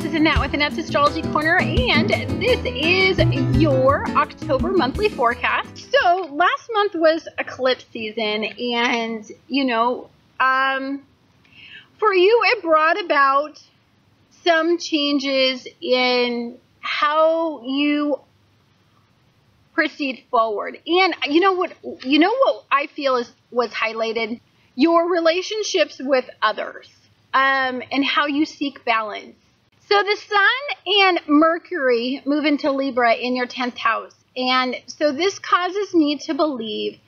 this is Annette with Annette's Astrology Corner, and this is your October monthly forecast. So last month was eclipse season, and for you it brought about some changes in how you proceed forward. And you know what I feel was highlighted? Your relationships with others, and how you seek balance. So the Sun and Mercury move into Libra in your 10th house. And so this causes me to believe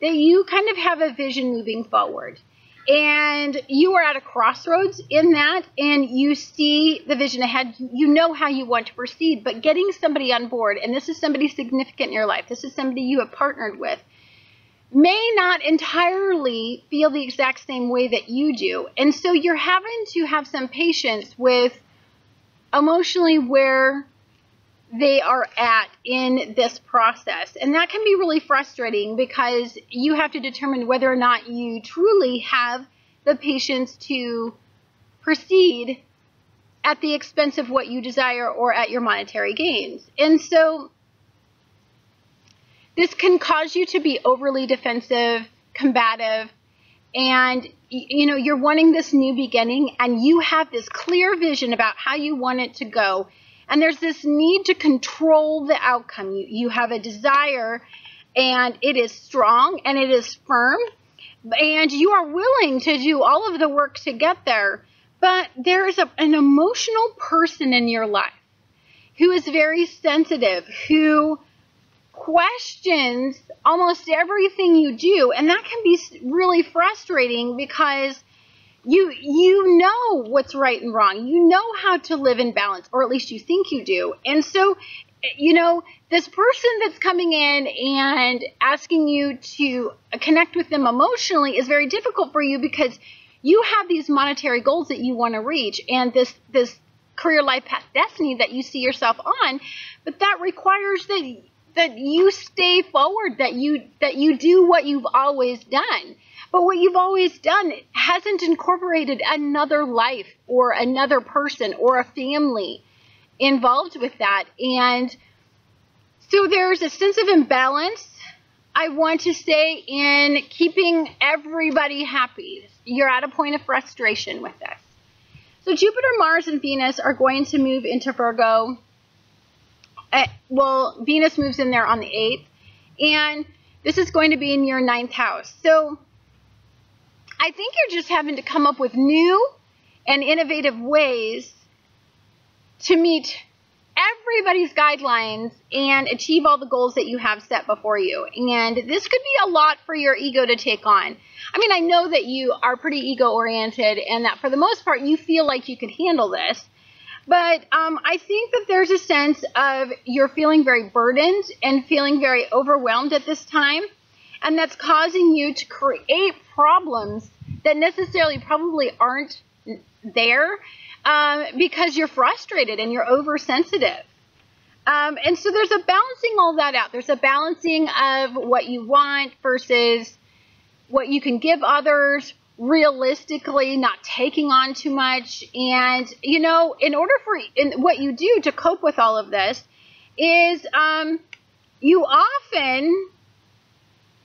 that you kind of have a vision moving forward. And you are at a crossroads in that, and you see the vision ahead. You know how you want to proceed, but getting somebody on board, and this is somebody significant in your life, this is somebody you have partnered with, may not entirely feel the exact same way that you do. And so you're having to have some patience with emotionally where they are at in this process. And that can be really frustrating because you have to determine whether or not you truly have the patience to proceed at the expense of what you desire or at your monetary gains. And so this can cause you to be overly defensive, combative, and you're wanting this new beginning, and you have this clear vision about how you want it to go. And there's this need to control the outcome. You have a desire, and it is strong, and it is firm, and you are willing to do all of the work to get there. But there is an emotional person in your life who is very sensitive, who questions almost everything you do, and that can be really frustrating because you know what's right and wrong. You know how to live in balance, or at least you think you do. And so, this person that's coming in and asking you to connect with them emotionally is very difficult for you because you have these monetary goals that you want to reach, and this career life path destiny that you see yourself on, but that requires that you stay forward, that you do what you've always done. But what you've always done hasn't incorporated another life or another person or a family involved with that. And so there's a sense of imbalance, I want to say, in keeping everybody happy. You're at a point of frustration with this. So Jupiter, Mars, and Venus are going to move into Virgo. Well, Venus moves in there on the 8th, and this is going to be in your 9th house. So I think you're just having to come up with new and innovative ways to meet everybody's guidelines and achieve all the goals that you have set before you. And this could be a lot for your ego to take on. I mean, I know that you are pretty ego-oriented and that for the most part you feel like you can handle this. But I think that there's a sense of you're feeling very burdened and feeling very overwhelmed at this time. And that's causing you to create problems that necessarily probably aren't there because you're frustrated and you're oversensitive. And so there's a balancing all that out. There's a balancing of what you want versus what you can give others, realistically, not taking on too much. And, in order what you do to cope with all of this is you often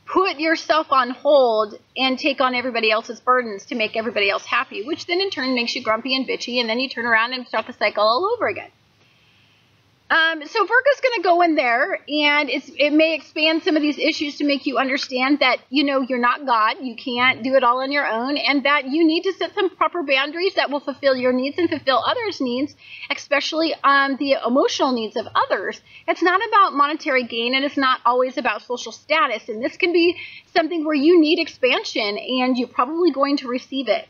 put yourself on hold and take on everybody else's burdens to make everybody else happy, which then in turn makes you grumpy and bitchy, and then you turn around and start the cycle all over again. So Virgo's going to go in there, and it may expand some of these issues to make you understand that, you're not God. You can't do it all on your own, and that you need to set some proper boundaries that will fulfill your needs and fulfill others' needs, especially the emotional needs of others. It's not about monetary gain, and it's not always about social status, and this can be something where you need expansion, and you're probably going to receive it.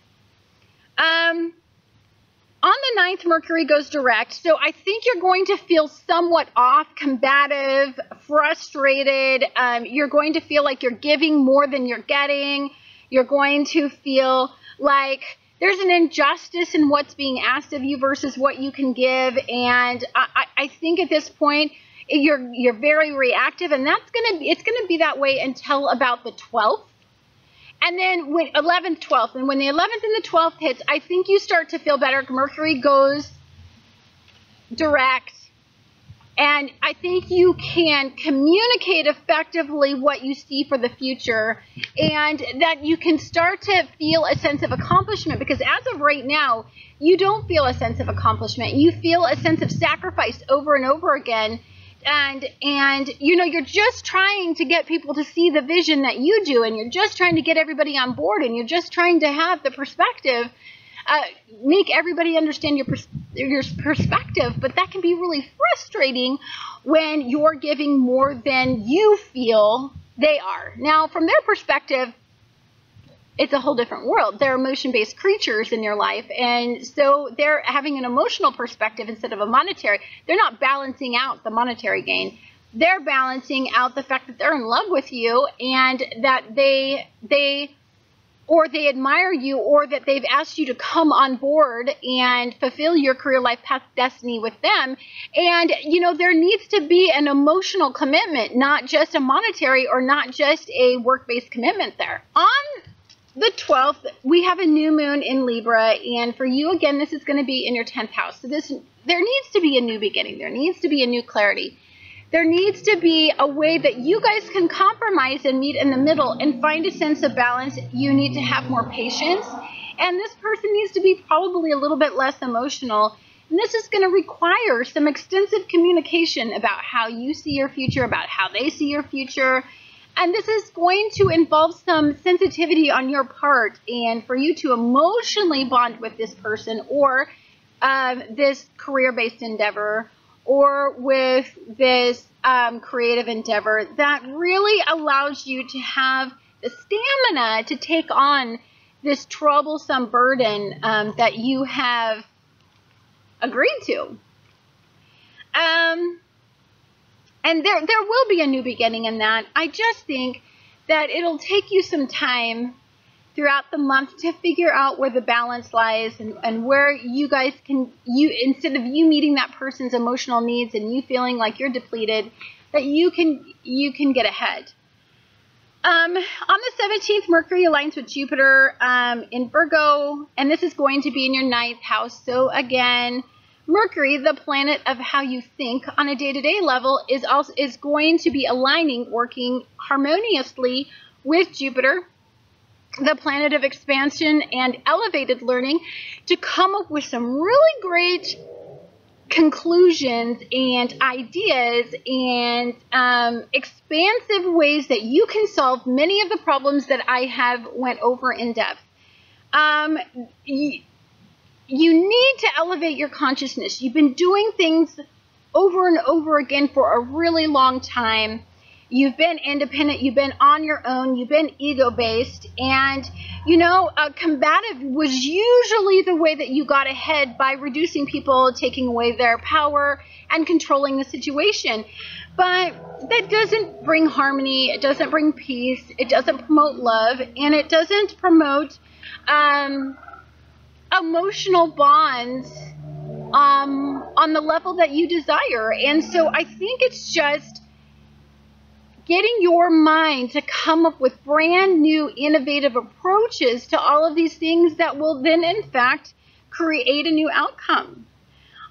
On the 9th, Mercury goes direct, so I think you're going to feel somewhat off, combative, frustrated. You're going to feel like you're giving more than you're getting. You're going to feel like there's an injustice in what's being asked of you versus what you can give. And I think at this point, you're very reactive, and it's gonna be that way until about the 12th. And then when 11th, 12th, and when the 11th and the 12th hits, I think you start to feel better. Mercury goes direct, and I think you can communicate effectively what you see for the future, and that you can start to feel a sense of accomplishment, because as of right now, you don't feel a sense of accomplishment. You feel a sense of sacrifice over and over again. And you know, you're just trying to get people to see the vision that you do, and you're just trying to get everybody on board, and you're just trying to have the perspective, make everybody understand your perspective. But that can be really frustrating when you're giving more than you feel they are. Now, from their perspective, it's a whole different world. They're emotion-based creatures in your life, and so they're having an emotional perspective instead of a monetary. They're not balancing out the monetary gain. They're balancing out the fact that they're in love with you, and that they admire you, or that they've asked you to come on board and fulfill your career life path destiny with them. And, you know, there needs to be an emotional commitment, not just a monetary or not just a work-based commitment there. On the 12th, we have a new moon in Libra, and for you, again, this is going to be in your 10th house. So there needs to be a new beginning. There needs to be a new clarity. There needs to be a way that you guys can compromise and meet in the middle and find a sense of balance. You need to have more patience, and this person needs to be probably a little bit less emotional. And this is going to require some extensive communication about how you see your future, about how they see your future. And this is going to involve some sensitivity on your part, and for you to emotionally bond with this person, or this career-based endeavor, or with this creative endeavor that really allows you to have the stamina to take on this troublesome burden that you have agreed to. And there will be a new beginning in that. I just think that it'll take you some time throughout the month to figure out where the balance lies, and where you guys can, instead of you meeting that person's emotional needs and you feeling like you're depleted, that you can get ahead. On the 17th, Mercury aligns with Jupiter in Virgo, and this is going to be in your 9th house. So again, Mercury, the planet of how you think on a day-to-day level, is going to be aligning, working harmoniously with Jupiter, the planet of expansion and elevated learning, to come up with some really great conclusions and ideas and expansive ways that you can solve many of the problems that I have went over in depth. You need to elevate your consciousness. You've been doing things over and over again for a really long time. You've been independent. You've been on your own. You've been ego-based. And, you know, combative was usually the way that you got ahead, by reducing people, taking away their power, and controlling the situation. But that doesn't bring harmony. It doesn't bring peace. It doesn't promote love. And it doesn't promote emotional bonds on the level that you desire. And so I think it's just getting your mind to come up with brand new innovative approaches to all of these things that will then in fact create a new outcome.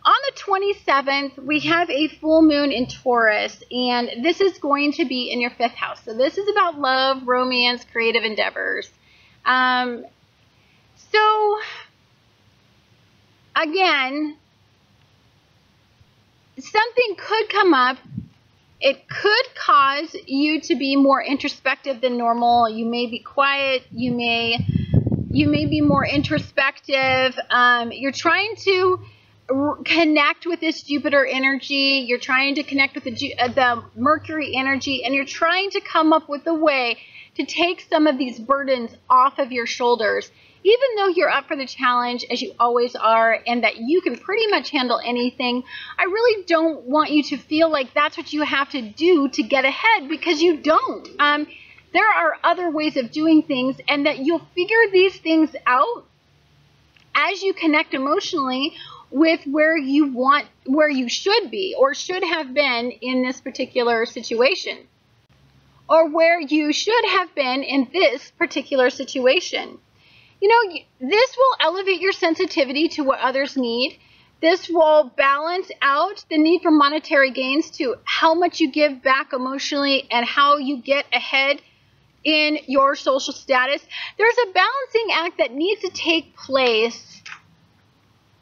On the 27th, we have a full moon in Taurus, and this is going to be in your 5th house. So this is about love, romance, creative endeavors. So again, something could come up. It could cause you to be more introspective than normal. You may be quiet. You may be more introspective. You're trying to connect with this Jupiter energy. You're trying to connect with the Mercury energy, and you're trying to come up with a way to take some of these burdens off of your shoulders. Even though you're up for the challenge, as you always are, and that you can pretty much handle anything, I really don't want you to feel like that's what you have to do to get ahead, because you don't. There are other ways of doing things, and that you'll figure these things out as you connect emotionally with where you should be or should have been in this particular situation, or where you should have been in this particular situation. You know, this will elevate your sensitivity to what others need. This will balance out the need for monetary gains to how much you give back emotionally and how you get ahead in your social status. There's a balancing act that needs to take place,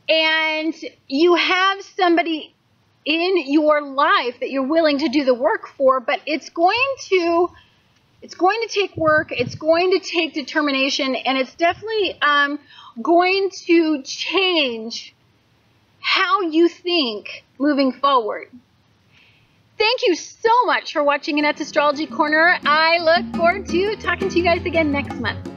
and you have somebody in your life that you're willing to do the work for, but it's going to take work, it's going to take determination, and it's definitely going to change how you think moving forward. Thank you so much for watching Annette's Astrology Corner. I look forward to talking to you guys again next month.